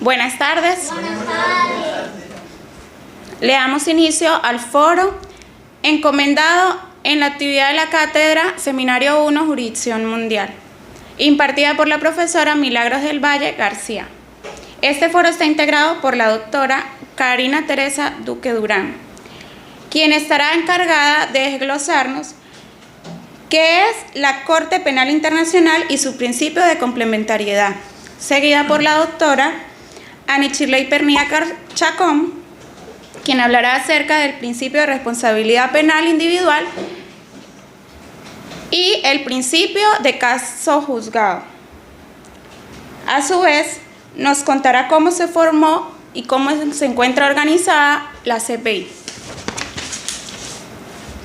Buenas tardes. Buenas tardes. Le damos inicio al foro encomendado en la actividad de la cátedra Seminario 1 Jurisdicción Mundial, impartida por la profesora Milagros del Valle García. Este foro está integrado por la doctora Karina Teresa Duque Durán, quien estará encargada de desglosarnos qué es la Corte Penal Internacional y su principio de complementariedad, seguida por la doctora Annie Shirley Pernía Chacón, quien hablará acerca del principio de responsabilidad penal individual y el principio de caso juzgado. A su vez, nos contará cómo se formó y cómo se encuentra organizada la CPI.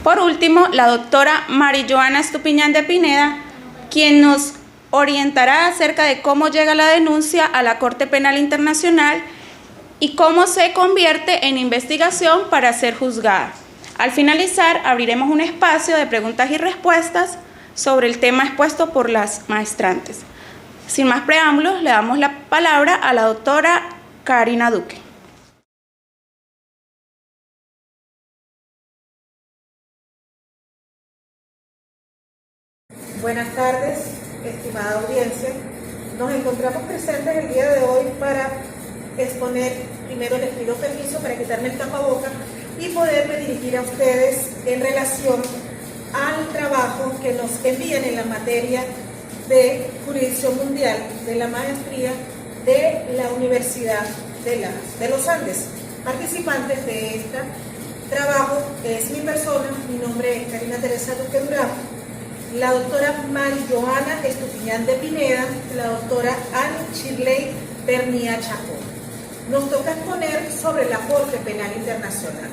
Por último, la doctora Mari Joana Estupiñán de Pineda, quien nos orientará acerca de cómo llega la denuncia a la Corte Penal Internacional y cómo se convierte en investigación para ser juzgada. Al finalizar, abriremos un espacio de preguntas y respuestas sobre el tema expuesto por las maestrantes. Sin más preámbulos, le damos la palabra a la doctora Karina Duque. Buenas tardes, estimada audiencia. Nos encontramos presentes el día de hoy para exponer, primero les pido permiso para quitarme el tapabocas y poderme dirigir a ustedes en relación al trabajo que nos envían en la materia de jurisdicción mundial de la maestría de la Universidad de los Andes. Participantes de este trabajo es mi persona, mi nombre es Karina Teresa Duque Durán, la doctora Mari Joana Estupiñán de Pineda, la doctora Annie Shirley Pernía Chacón. Nos toca exponer sobre la Corte Penal Internacional.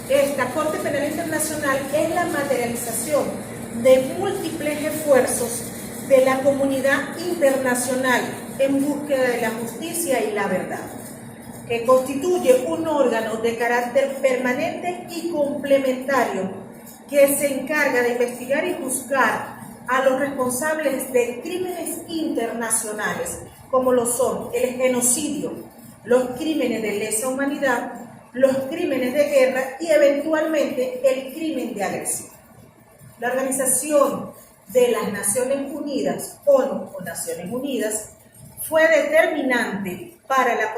Esta Corte Penal Internacional es la materialización de múltiples esfuerzos de la comunidad internacional en búsqueda de la justicia y la verdad, que constituye un órgano de carácter permanente y complementario que se encarga de investigar y juzgar a los responsables de crímenes internacionales, como lo son el genocidio, los crímenes de lesa humanidad, los crímenes de guerra y eventualmente el crimen de agresión. La Organización de las Naciones Unidas, ONU o Naciones Unidas, fue determinante para la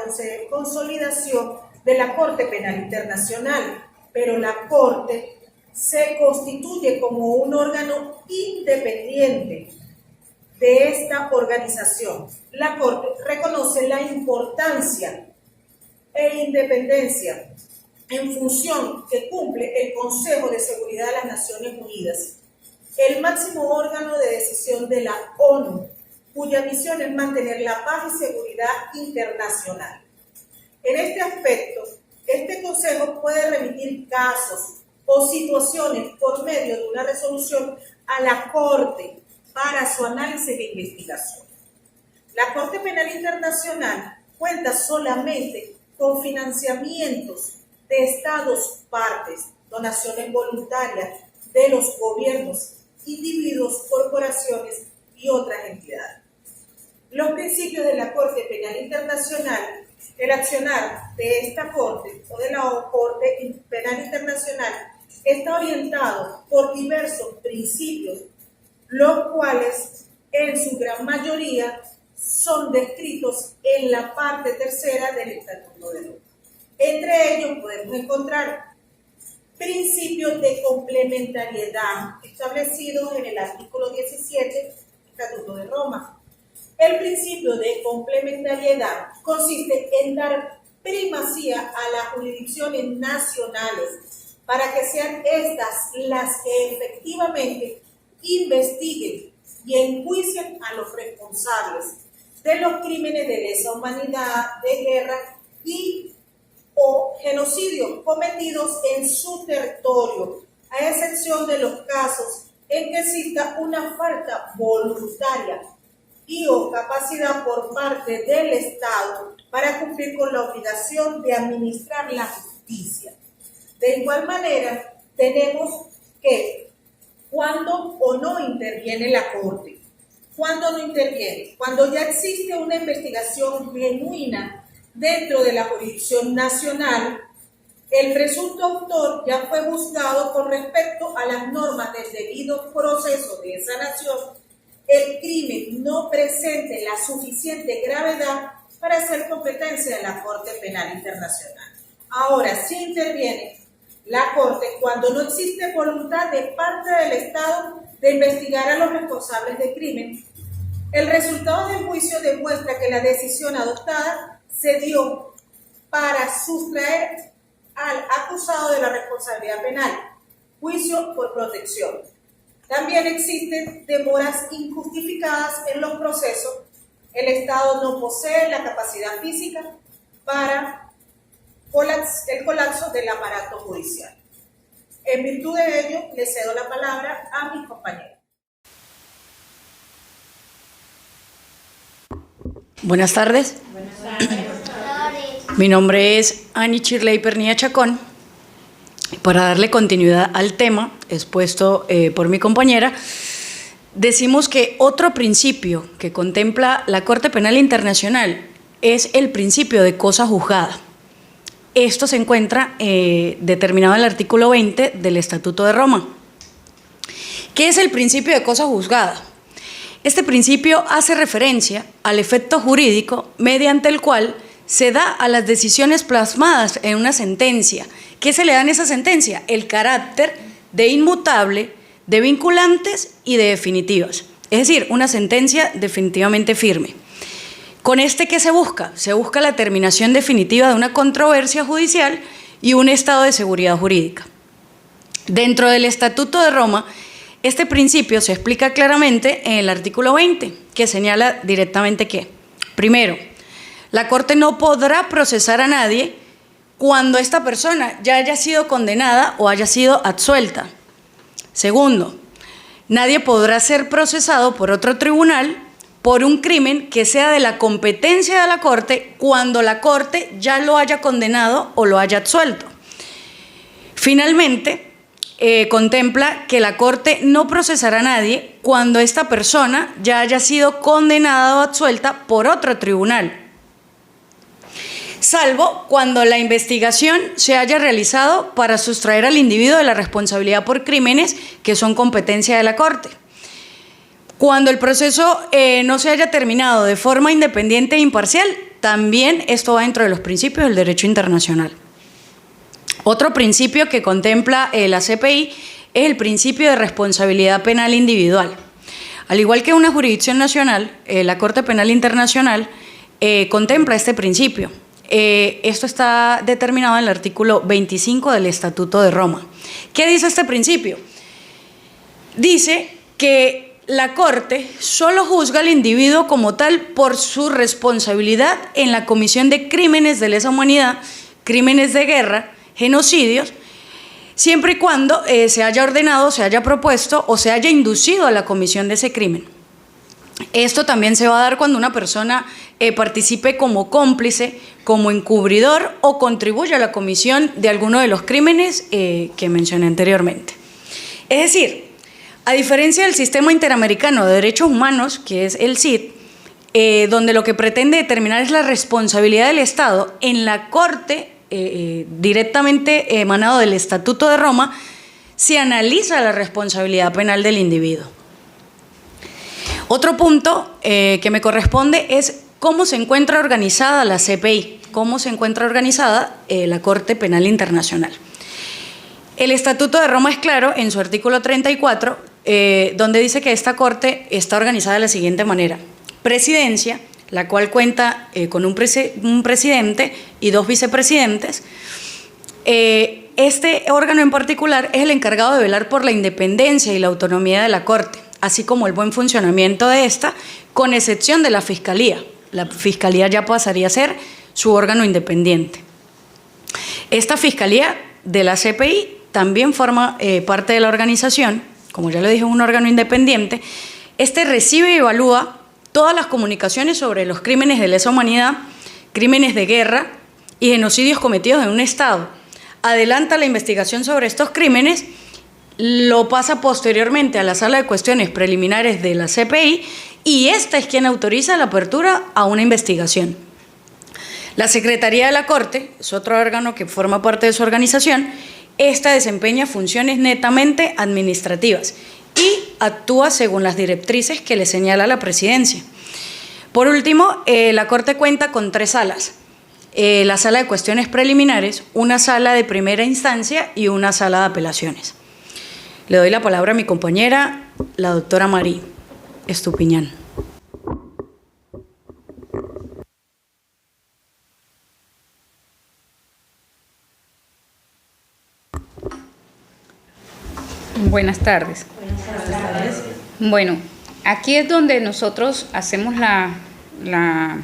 consolidación de la Corte Penal Internacional, pero la Corte se constituye como un órgano independiente de esta organización. La Corte reconoce la importancia e independencia en función que cumple el Consejo de Seguridad de las Naciones Unidas, el máximo órgano de decisión de la ONU, cuya misión es mantener la paz y seguridad internacional. En este aspecto, este Consejo puede remitir casos o situaciones por medio de una resolución a la Corte para su análisis e investigación. La Corte Penal Internacional cuenta solamente con financiamientos de estados partes, donaciones voluntarias de los gobiernos, individuos, corporaciones y otras entidades. Los principios de la Corte Penal Internacional, el accionar de esta Corte o de la Corte Penal Internacional está orientado por diversos principios, los cuales en su gran mayoría son descritos en la parte tercera del Estatuto de Roma. Entre ellos podemos encontrar principios de complementariedad establecidos en el artículo 17 del Estatuto de Roma. El principio de complementariedad consiste en dar primacía a las jurisdicciones nacionales para que sean estas las que efectivamente investiguen y enjuicien a los responsables de los crímenes de lesa humanidad, de guerra y o genocidio cometidos en su territorio, a excepción de los casos en que exista una falta voluntaria y o capacidad por parte del Estado para cumplir con la obligación de administrar la justicia. De igual manera, tenemos que cuando o no interviene la Corte. ¿Cuándo no interviene? Cuando ya existe una investigación genuina dentro de la jurisdicción nacional, el presunto autor ya fue juzgado con respecto a las normas del debido proceso de esa nación, el crimen no presente la suficiente gravedad para ser competencia de la Corte Penal Internacional. Ahora, si interviene la Corte cuando no existe voluntad de parte del Estado de investigar a los responsables del crimen, el resultado del juicio demuestra que la decisión adoptada se dio para sustraer al acusado de la responsabilidad penal, juicio por protección. También existen demoras injustificadas en los procesos. El Estado no posee la capacidad física para el colapso del aparato judicial. En virtud de ello, le cedo la palabra a mis compañeros. Buenas tardes. Mi nombre es Ani Chirley Pernilla Chacón. Para darle continuidad al tema expuesto por mi compañera, decimos que otro principio que contempla la Corte Penal Internacional es el principio de cosa juzgada. Esto se encuentra determinado en el artículo 20 del Estatuto de Roma. ¿Qué es el principio de cosa juzgada? Este principio hace referencia al efecto jurídico mediante el cual se da a las decisiones plasmadas en una sentencia. ¿Qué se le da en esa sentencia? El carácter de inmutable, de vinculantes y de definitivas. Es decir, una sentencia definitivamente firme. ¿Con este qué se busca? Se busca la terminación definitiva de una controversia judicial y un estado de seguridad jurídica. Dentro del Estatuto de Roma, este principio se explica claramente en el artículo 20, que señala directamente que, primero, la Corte no podrá procesar a nadie cuando esta persona ya haya sido condenada o haya sido absuelta. Segundo, nadie podrá ser procesado por otro tribunal por un crimen que sea de la competencia de la Corte cuando la Corte ya lo haya condenado o lo haya absuelto. Finalmente, contempla que la Corte no procesará a nadie cuando esta persona ya haya sido condenada o absuelta por otro tribunal, salvo cuando la investigación se haya realizado para sustraer al individuo de la responsabilidad por crímenes que son competencia de la Corte. Cuando el proceso no se haya terminado de forma independiente e imparcial, también esto va dentro de los principios del derecho internacional. Otro principio que contempla la CPI es el principio de responsabilidad penal individual. Al igual que una jurisdicción nacional, la Corte Penal Internacional contempla este principio. Esto está determinado en el artículo 25 del Estatuto de Roma. ¿Qué dice este principio? Dice que la Corte solo juzga al individuo como tal por su responsabilidad en la comisión de crímenes de lesa humanidad, crímenes de guerra, genocidios, siempre y cuando se haya ordenado, se haya propuesto o se haya inducido a la comisión de ese crimen. Esto también se va a dar cuando una persona participe como cómplice, como encubridor o contribuya a la comisión de alguno de los crímenes que mencioné anteriormente. Es decir, a diferencia del Sistema Interamericano de Derechos Humanos, que es el CID, donde lo que pretende determinar es la responsabilidad del Estado, en la Corte directamente emanado del Estatuto de Roma, se analiza la responsabilidad penal del individuo. Otro punto que me corresponde es cómo se encuentra organizada la CPI, cómo se encuentra organizada la Corte Penal Internacional. El Estatuto de Roma es claro en su artículo 34, donde dice que esta Corte está organizada de la siguiente manera. Presidencia, la cual cuenta con un presidente y 2 vicepresidentes. Este órgano en particular es el encargado de velar por la independencia y la autonomía de la Corte, así como el buen funcionamiento de esta, con excepción de la Fiscalía. La Fiscalía ya pasaría a ser su órgano independiente. Esta Fiscalía de la CPI también forma parte de la organización, como ya lo dije, un órgano independiente. Este recibe y evalúa todas las comunicaciones sobre los crímenes de lesa humanidad, crímenes de guerra y genocidios cometidos en un Estado. Adelanta la investigación sobre estos crímenes, lo pasa posteriormente a la Sala de Cuestiones Preliminares de la CPI y esta es quien autoriza la apertura a una investigación. La Secretaría de la Corte es otro órgano que forma parte de su organización. Esta desempeña funciones netamente administrativas y actúa según las directrices que le señala la Presidencia. Por último, la Corte cuenta con 3 salas. La sala de cuestiones preliminares, una sala de primera instancia y una sala de apelaciones. Le doy la palabra a mi compañera, la doctora Marí Estupiñán. Buenas tardes. Bueno, aquí es donde nosotros hacemos la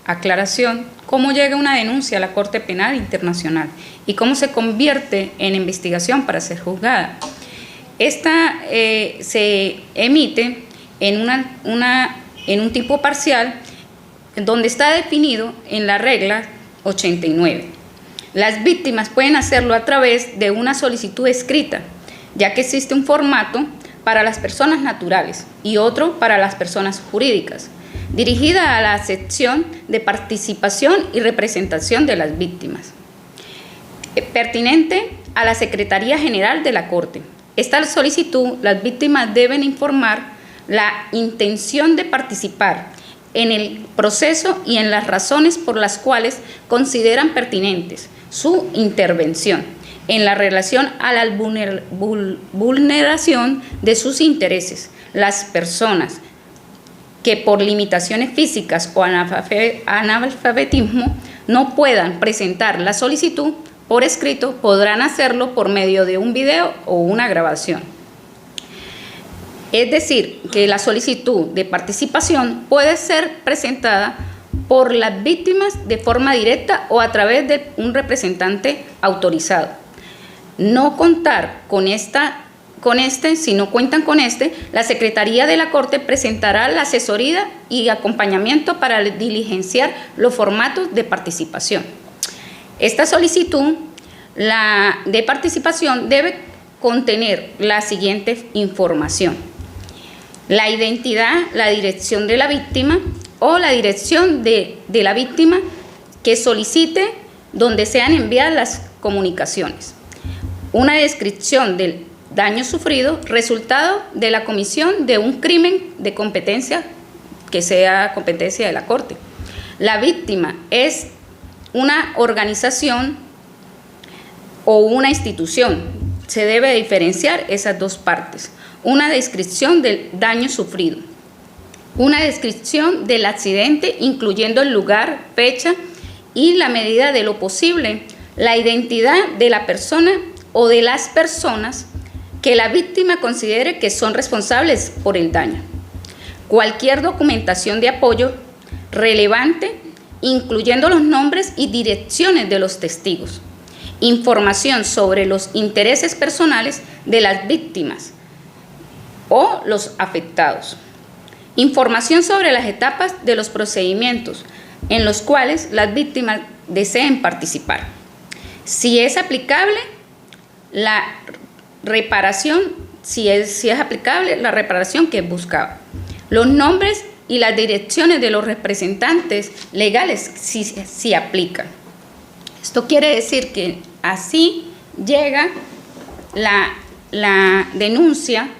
aclaración cómo llega una denuncia a la Corte Penal Internacional y cómo se convierte en investigación para ser juzgada. Esta se emite en un tipo parcial donde está definido en la regla 89. Las víctimas pueden hacerlo a través de una solicitud escrita, ya que existe un formato para las personas naturales y otro para las personas jurídicas, dirigida a la sección de participación y representación de las víctimas, pertinente a la Secretaría General de la Corte. Esta solicitud, las víctimas deben informar la intención de participar en el proceso y en las razones por las cuales consideran pertinentes su intervención en la relación a la vulneración de sus intereses. Las personas que por limitaciones físicas o analfabetismo no puedan presentar la solicitud por escrito podrán hacerlo por medio de un video o una grabación. Es decir, que la solicitud de participación puede ser presentada por las víctimas de forma directa o a través de un representante autorizado. No contar si no cuentan con la Secretaría de la Corte presentará la asesoría y acompañamiento para diligenciar los formatos de participación. Esta solicitud de participación debe contener la siguiente información: la identidad, la dirección de la víctima o la dirección de la víctima que solicite donde sean enviadas las comunicaciones. Una descripción del daño sufrido, resultado de la comisión de un crimen de competencia que sea competencia de la Corte. La víctima es una organización o una institución. Se debe diferenciar esas dos partes. Una descripción del daño sufrido. Una descripción del accidente, incluyendo el lugar, fecha y la medida de lo posible, la identidad de la persona o de las personas que la víctima considere que son responsables por el daño. Cualquier documentación de apoyo relevante, incluyendo los nombres y direcciones de los testigos. Información sobre los intereses personales de las víctimas o los afectados. Información sobre las etapas de los procedimientos en los cuales las víctimas deseen participar. Si es aplicable, la reparación, si es aplicable, la reparación que buscaba. Los nombres y las direcciones de los representantes legales si aplican. Esto quiere decir que así llega la denuncia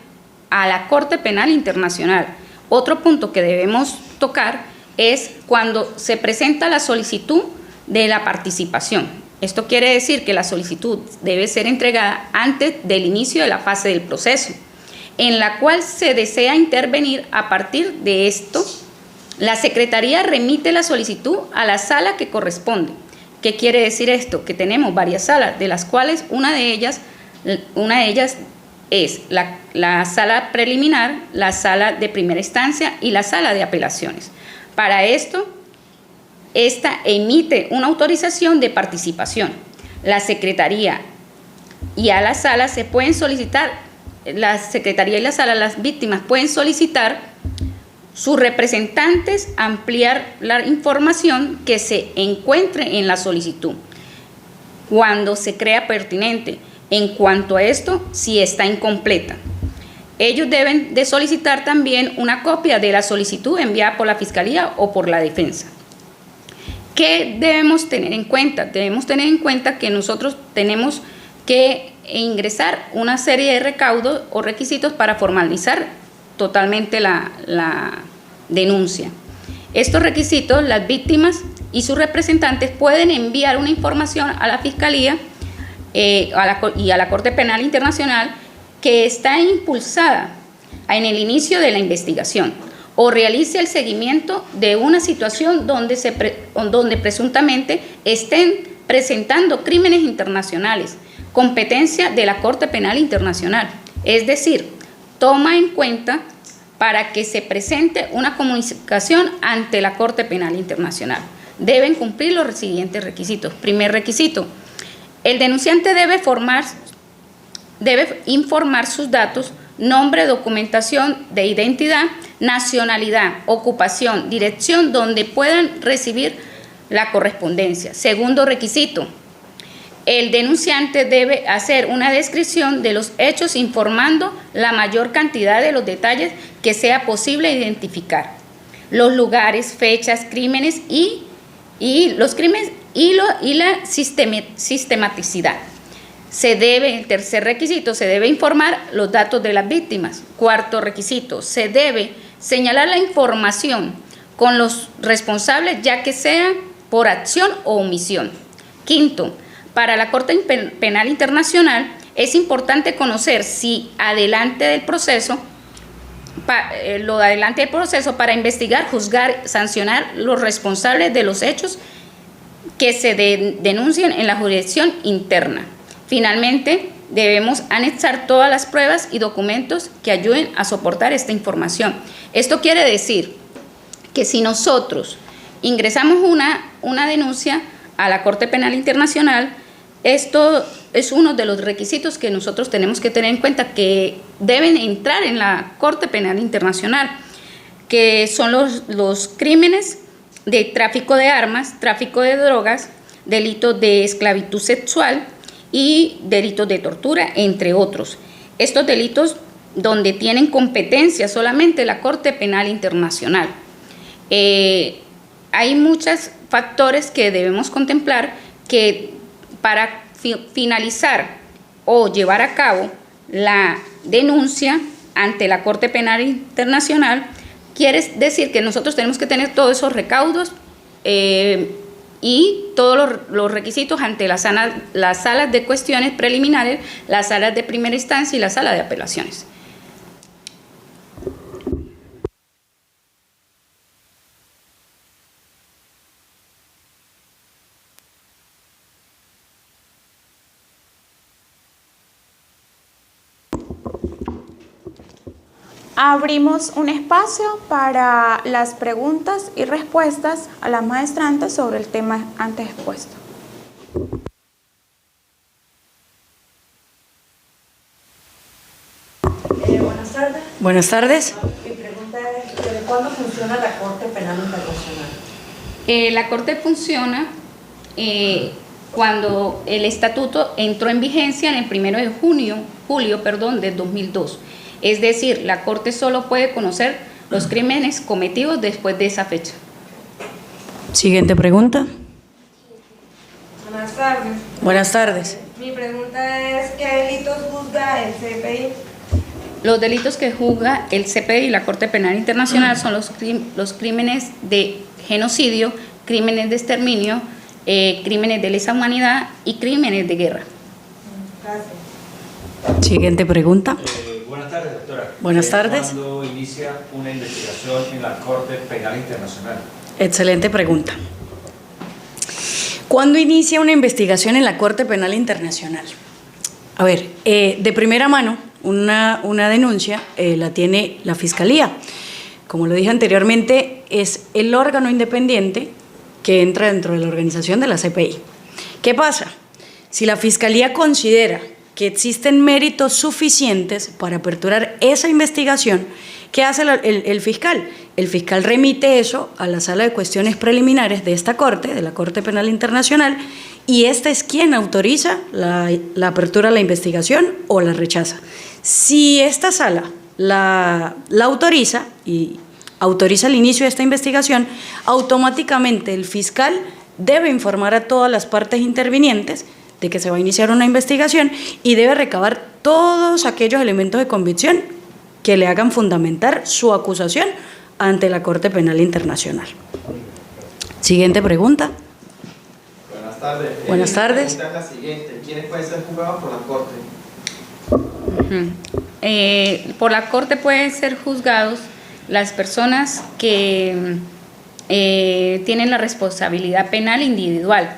a la Corte Penal Internacional. Otro punto que debemos tocar es cuando se presenta la solicitud de la participación. Esto quiere decir que la solicitud debe ser entregada antes del inicio de la fase del proceso, en la cual se desea intervenir. A partir de esto, la Secretaría remite la solicitud a la sala que corresponde. ¿Qué quiere decir esto? Que tenemos varias salas, de las cuales una de ellas es la sala preliminar, la sala de primera instancia y la sala de apelaciones. Para esto, esta emite una autorización de participación. La Secretaría y a la sala se pueden solicitar, la Secretaría y la sala, las víctimas pueden solicitar sus representantes ampliar la información que se encuentre en la solicitud cuando se crea pertinente. En cuanto a esto, si está incompleta, ellos deben de solicitar también una copia de la solicitud enviada por la Fiscalía o por la Defensa. ¿Qué debemos tener en cuenta? Debemos tener en cuenta que nosotros tenemos que ingresar una serie de recaudos o requisitos para formalizar totalmente la denuncia. Estos requisitos, las víctimas y sus representantes pueden enviar una información a la Fiscalía y a la Corte Penal Internacional que está impulsada en el inicio de la investigación o realice el seguimiento de una situación donde presuntamente estén presentando crímenes internacionales, competencia de la Corte Penal Internacional. Es decir, toma en cuenta para que se presente una comunicación ante la Corte Penal Internacional. Deben cumplir los siguientes requisitos. Primer requisito, el denunciante debe informar sus datos, nombre, documentación de identidad, nacionalidad, ocupación, dirección donde puedan recibir la correspondencia. Segundo requisito, el denunciante debe hacer una descripción de los hechos informando la mayor cantidad de los detalles que sea posible identificar. Los lugares, fechas, crímenes y la sistematicidad. El tercer requisito, se debe informar los datos de las víctimas. Cuarto requisito, se debe señalar la información con los responsables, ya que sea por acción o omisión. Quinto, para la Corte Penal Internacional es importante conocer si adelante del proceso para investigar, juzgar, sancionar los responsables de los hechos que se denuncien en la jurisdicción interna. Finalmente, debemos anexar todas las pruebas y documentos que ayuden a soportar esta información. Esto quiere decir que si nosotros ingresamos una denuncia a la Corte Penal Internacional, esto es uno de los requisitos que nosotros tenemos que tener en cuenta que deben entrar en la Corte Penal Internacional, que son los crímenes de tráfico de armas, tráfico de drogas, delitos de esclavitud sexual y delitos de tortura, entre otros. Estos delitos donde tienen competencia solamente la Corte Penal Internacional. Hay muchos factores que debemos contemplar que para finalizar o llevar a cabo la denuncia ante la Corte Penal Internacional, quiere decir que nosotros tenemos que tener todos esos recaudos y todos los requisitos ante las salas de cuestiones preliminares, las salas de primera instancia y la sala de apelaciones. Abrimos un espacio para las preguntas y respuestas a las maestrantes sobre el tema antes expuesto. Buenas tardes. Buenas tardes. Mi pregunta es, ¿desde cuándo funciona la Corte Penal Internacional? La Corte funciona cuando el estatuto entró en vigencia en el 1 de julio del 2002. Es decir, la Corte solo puede conocer los crímenes cometidos después de esa fecha. Siguiente pregunta. Buenas tardes. Buenas tardes. Mi pregunta es, ¿qué delitos juzga el CPI? Los delitos que juzga el CPI y la Corte Penal Internacional son los crímenes de genocidio, crímenes de exterminio, crímenes de lesa humanidad y crímenes de guerra. Gracias. Siguiente pregunta. Buenas tardes, doctora. Buenas tardes. ¿Cuándo inicia una investigación en la Corte Penal Internacional? Excelente pregunta. ¿Cuándo inicia una investigación en la Corte Penal Internacional? A ver, de primera mano, una denuncia la tiene la Fiscalía. Como lo dije anteriormente, es el órgano independiente que entra dentro de la organización de la CPI. ¿Qué pasa? Si la Fiscalía considera que existen méritos suficientes para aperturar esa investigación, ¿qué hace el fiscal? El fiscal remite eso a la sala de cuestiones preliminares de esta Corte, de la Corte Penal Internacional, y este es quien autoriza la apertura de la investigación o la rechaza. Si esta sala la autoriza y autoriza el inicio de esta investigación, automáticamente el fiscal debe informar a todas las partes intervinientes de que se va a iniciar una investigación y debe recabar todos aquellos elementos de convicción que le hagan fundamentar su acusación ante la Corte Penal Internacional. Siguiente pregunta. Buenas tardes. Buenas tardes. La pregunta es la siguiente: ¿quiénes pueden ser juzgados por la Corte? Por la Corte pueden ser juzgados las personas que tienen la responsabilidad penal individual.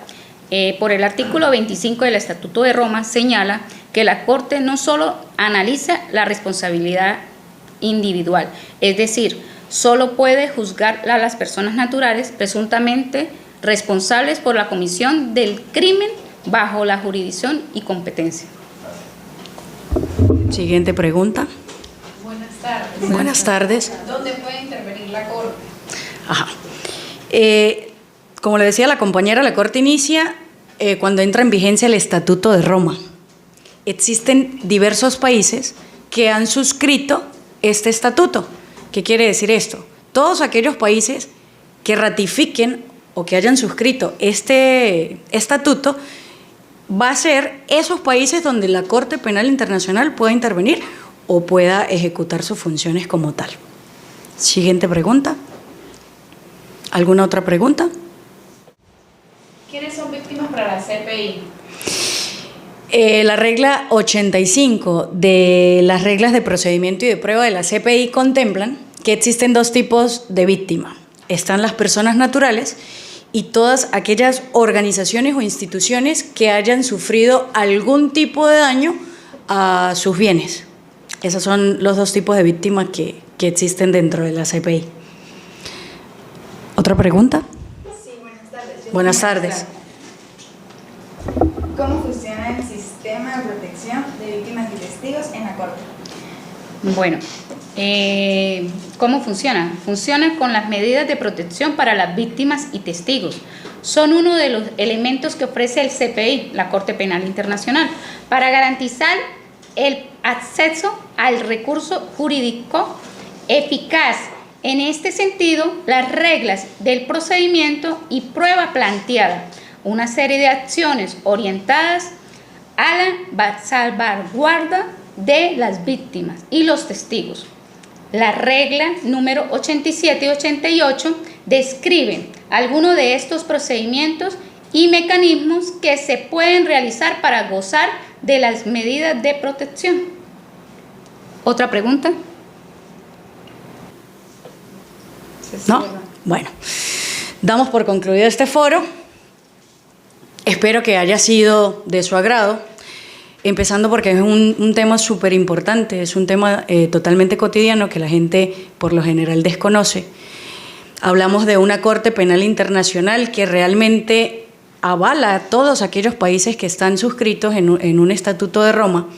Por el artículo 25 del Estatuto de Roma señala que la Corte no solo analiza la responsabilidad individual, es decir, solo puede juzgar a las personas naturales presuntamente responsables por la comisión del crimen bajo la jurisdicción y competencia. Siguiente pregunta. Buenas tardes. Buenas tardes. ¿Dónde puede intervenir la Corte? Ajá. Como le decía la compañera, la Corte inicia cuando entra en vigencia el Estatuto de Roma. Existen diversos países que han suscrito este estatuto. ¿Qué quiere decir esto? Todos aquellos países que ratifiquen o que hayan suscrito este estatuto va a ser esos países donde la Corte Penal Internacional pueda intervenir o pueda ejecutar sus funciones como tal. Siguiente pregunta. ¿Alguna otra pregunta? ¿Quiénes son víctimas para la CPI? La regla 85 de las reglas de procedimiento y de prueba de la CPI contemplan que existen dos tipos de víctima. Están las personas naturales y todas aquellas organizaciones o instituciones que hayan sufrido algún tipo de daño a sus bienes. Esos son los dos tipos de víctimas que existen dentro de la CPI. ¿Otra pregunta? Sí, buenas tardes. Buenas tardes. ¿Cómo funciona el sistema de protección de víctimas y testigos en la Corte? Bueno, ¿cómo funciona? Funciona con las medidas de protección para las víctimas y testigos. Son uno de los elementos que ofrece el CPI, la Corte Penal Internacional, para garantizar el acceso al recurso jurídico eficaz. En este sentido, las reglas del procedimiento y prueba planteada, una serie de acciones orientadas a la salvaguarda de las víctimas y los testigos. La regla número 87 y 88 describen algunos de estos procedimientos y mecanismos que se pueden realizar para gozar de las medidas de protección. ¿Otra pregunta? ¿No? Bueno, damos por concluido este foro. Espero que haya sido de su agrado, empezando porque es un tema súper importante, es un tema totalmente cotidiano que la gente por lo general desconoce. Hablamos de una Corte Penal Internacional que realmente avala a todos aquellos países que están suscritos en un Estatuto de Roma,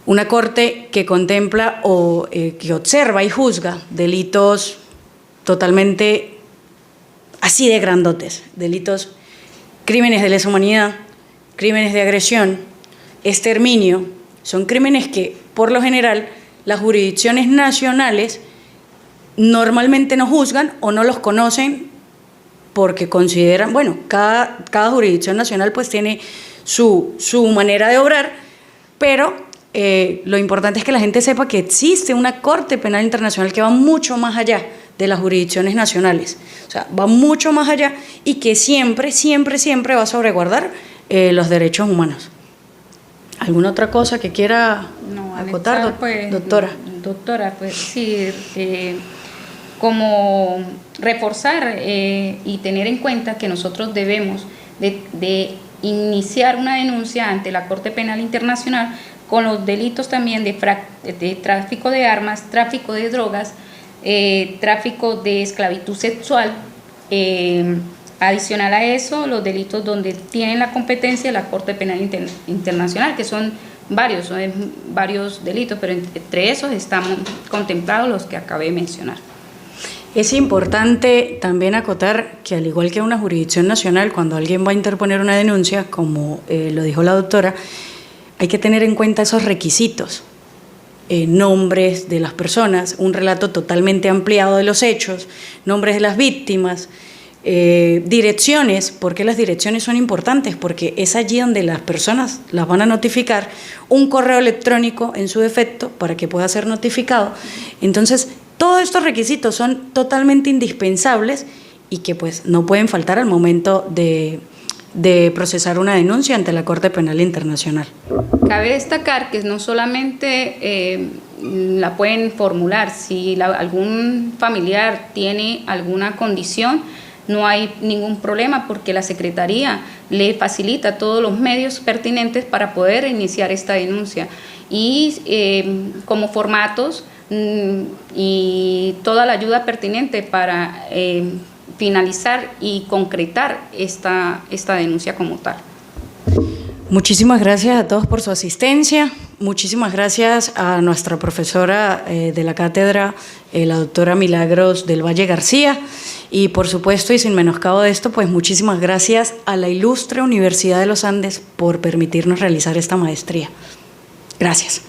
una Corte que contempla o que observa y juzga delitos totalmente así de grandotes, delitos, crímenes de lesa humanidad, crímenes de agresión, exterminio, son crímenes que por lo general las jurisdicciones nacionales normalmente no juzgan o no los conocen porque consideran, bueno, cada jurisdicción nacional pues tiene su manera de obrar, pero lo importante es que la gente sepa que existe una Corte Penal Internacional que va mucho más allá de las jurisdicciones nacionales, o sea, va mucho más allá y que siempre va a salvaguardar los derechos humanos. ¿Alguna otra cosa que quiera acotar, pues, doctora? Doctora, pues sí, como reforzar y tener en cuenta que nosotros debemos de iniciar una denuncia ante la Corte Penal Internacional con los delitos también de tráfico de armas, tráfico de drogas, tráfico de esclavitud sexual. Adicional a eso, los delitos donde tienen la competencia la Corte Penal Internacional, que son varios delitos, pero entre esos están contemplados los que acabé de mencionar. Es importante también acotar que al igual que una jurisdicción nacional, cuando alguien va a interponer una denuncia, como lo dijo la doctora, hay que tener en cuenta esos requisitos, nombres de las personas, un relato totalmente ampliado de los hechos, nombres de las víctimas, direcciones. ¿Por qué las direcciones son importantes? Porque es allí donde las personas las van a notificar, un correo electrónico en su defecto para que pueda ser notificado. Entonces, todos estos requisitos son totalmente indispensables y que pues no pueden faltar al momento de procesar una denuncia ante la Corte Penal Internacional. Cabe destacar que no solamente la pueden formular, si algún familiar tiene alguna condición, no hay ningún problema porque la Secretaría le facilita todos los medios pertinentes para poder iniciar esta denuncia. Y como formatos y toda la ayuda pertinente para finalizar y concretar esta denuncia como tal. Muchísimas gracias a todos por su asistencia. Muchísimas gracias a nuestra profesora de la cátedra, la doctora Milagros del Valle García. Y por supuesto, y sin menoscabo de esto, pues muchísimas gracias a la ilustre Universidad de los Andes por permitirnos realizar esta maestría. Gracias.